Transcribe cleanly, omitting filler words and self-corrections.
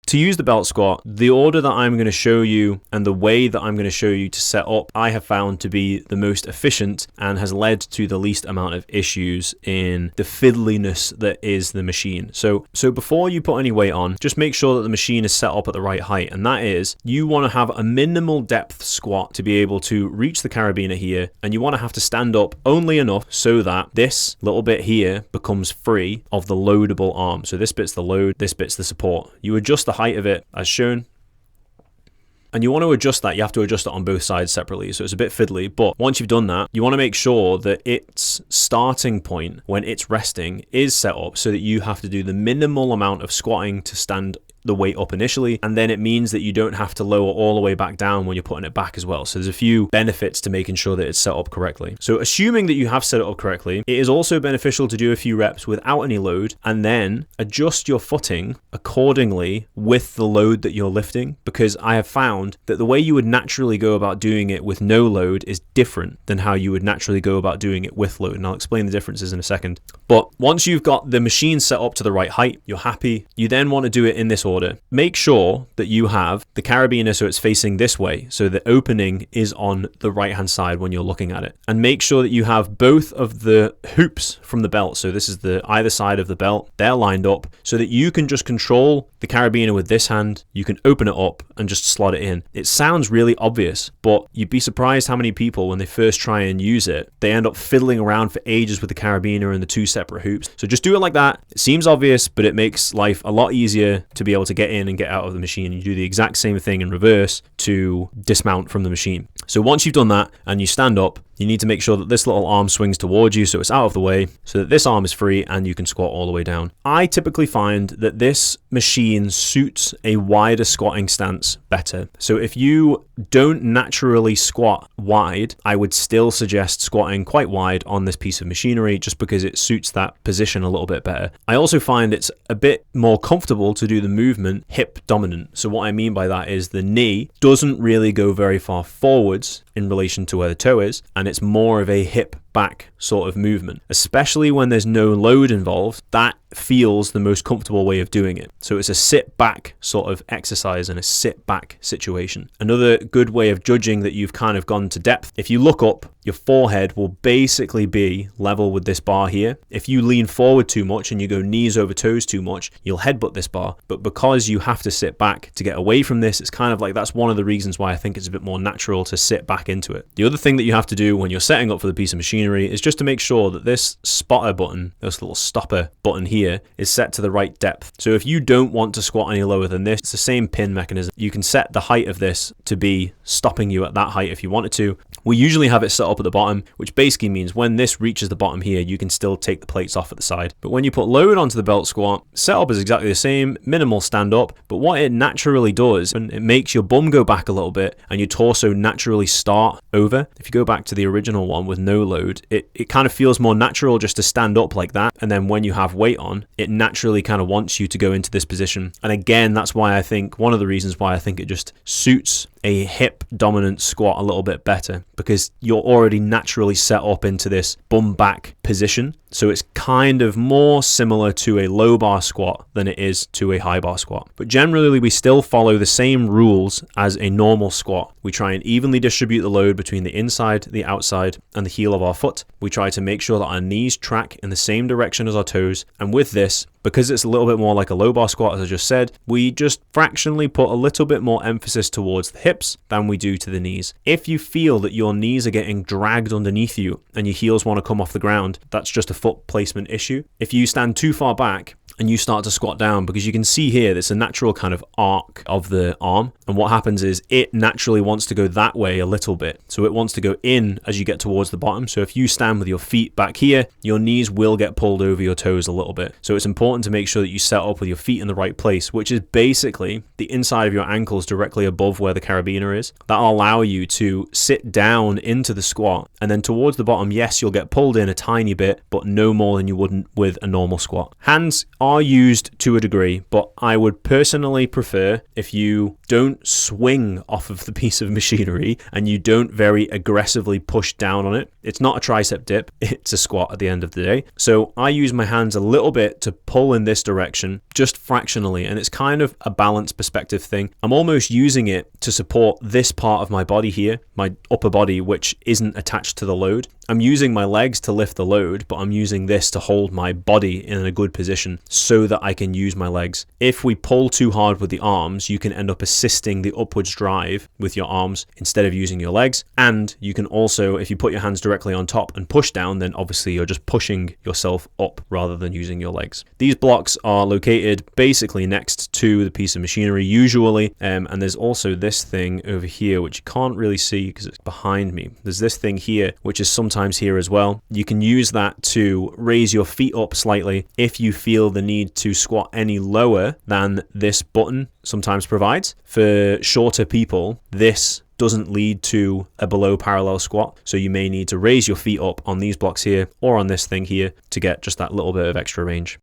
To use the belt squat, the order that I'm going to show you and the way that I'm going to show you to set up, I have found to be the most efficient and has led to the least amount of issues in the fiddliness that is the machine. So before you put any weight on, just make sure that the machine is set up at the right height, and that is, you want to have a minimal depth squat to be able to reach the carabiner here, and you want to have to stand up only enough so that this little bit here becomes free of the loadable arm. So this bit's the load, this bit's the support. You adjust the height of it as shown, and you want to adjust that. You have to adjust it on both sides separately, so it's a bit fiddly, but once you've done that, you want to make sure that its starting point when it's resting is set up so that you have to do the minimal amount of squatting to stand the weight up initially, and then it means that you don't have to lower all the way back down when you're putting it back as well. So there's a few benefits to making sure that it's set up correctly. So assuming that you have set it up correctly, it is also beneficial to do a few reps without any load and then adjust your footing accordingly with the load that you're lifting, because I have found that the way you would naturally go about doing it with no load is different than how you would naturally go about doing it with load, and I'll explain the differences in a second. But once you've got the machine set up to the right height, you're happy, you then want to do it in this order. Make sure that you have the carabiner so it's facing this way, so the opening is on the right hand side when you're looking at it, and make sure that you have both of the hoops from the belt, so this is the either side of the belt, they're lined up so that you can just control the carabiner with this hand. You can open it up and just slot it in. It sounds really obvious, but you'd be surprised how many people, when they first try and use it, they end up fiddling around for ages with the carabiner and the two separate hoops. So just do it like that. It seems obvious, but it makes life a lot easier to be able to get in and get out of the machine. You do the exact same thing in reverse to dismount from the machine. So once you've done that and you stand up, you need to make sure that this little arm swings towards you so it's out of the way, so that this arm is free and you can squat all the way down. I typically find that this machine suits a wider squatting stance better. So if you don't naturally squat wide, I would still suggest squatting quite wide on this piece of machinery just because it suits that position a little bit better. I also find it's a bit more comfortable to do the movement hip dominant. So what I mean by that is the knee doesn't really go very far forwards in relation to where the toe is, and it's more of a hip back sort of movement, especially when there's no load involved. That feels the most comfortable way of doing it. So it's a sit back sort of exercise and a sit back situation. Another good way of judging that you've kind of gone to depth, if you look up, your forehead will basically be level with this bar here. If you lean forward too much and you go knees over toes too much, you'll headbutt this bar. But because you have to sit back to get away from this, it's kind of like, that's one of the reasons why I think it's a bit more natural to sit back into it. The other thing that you have to do when you're setting up for the piece of machinery is just to make sure that this spotter button, this little stopper button here, is set to the right depth. So if you don't want to squat any lower than this, it's the same pin mechanism. You can set the height of this to be stopping you at that height if you wanted to. We usually have it set up at the bottom, which basically means when this reaches the bottom here, you can still take the plates off at the side. But when you put load onto the belt squat, setup is exactly the same, minimal stand up, but what it naturally does, and it makes your bum go back a little bit and your torso naturally start over. If you go back to the original one with no load, it kind of feels more natural just to stand up like that, and then when you have weight on, it naturally kind of wants you to go into this position. And again, that's why I think, one of the reasons why I think it just suits a hip dominant squat a little bit better, because you're already naturally set up into this bum back position. So it's kind of more similar to a low bar squat than it is to a high bar squat. But generally, we still follow the same rules as a normal squat. We try and evenly distribute the load between the inside, the outside, and the heel of our foot. We try to make sure that our knees track in the same direction as our toes. And with this, because it's a little bit more like a low bar squat, as I just said, we just fractionally put a little bit more emphasis towards the hips than we do to the knees. If you feel that your knees are getting dragged underneath you and your heels want to come off the ground, that's just a foot placement issue. If you stand too far back and you start to squat down, because you can see here there's a natural kind of arc of the arm, and what happens is it naturally wants to go that way a little bit, so it wants to go in as you get towards the bottom. So if you stand with your feet back here, your knees will get pulled over your toes a little bit. So it's important to make sure that you set up with your feet in the right place, which is basically the inside of your ankles directly above where the carabiner is. That'll allow you to sit down into the squat, and then towards the bottom, yes, you'll get pulled in a tiny bit, but no more than you wouldn't with a normal squat. Hands are used to a degree, but I would personally prefer if you don't swing off of the piece of machinery and you don't very aggressively push down on it. It's not a tricep dip, it's a squat at the end of the day. So I use my hands a little bit to pull in this direction, just fractionally, and it's kind of a balance perspective thing. I'm almost using it to support this part of my body here, my upper body, which isn't attached to the load. I'm using my legs to lift the load, but I'm using this to hold my body in a good position so that I can use my legs. If we pull too hard with the arms, you can end up assisting the upwards drive with your arms instead of using your legs. And you can also, if you put your hands directly on top and push down, then obviously you're just pushing yourself up rather than using your legs. These blocks are located basically next to the piece of machinery usually, and there's also this thing over here which you can't really see because it's behind me. There's this thing here which is sometimes here as well. You can use that to raise your feet up slightly if you feel the need to squat any lower than this button sometimes provides. For shorter people, this doesn't lead to a below parallel squat, so you may need to raise your feet up on these blocks here or on this thing here to get just that little bit of extra range.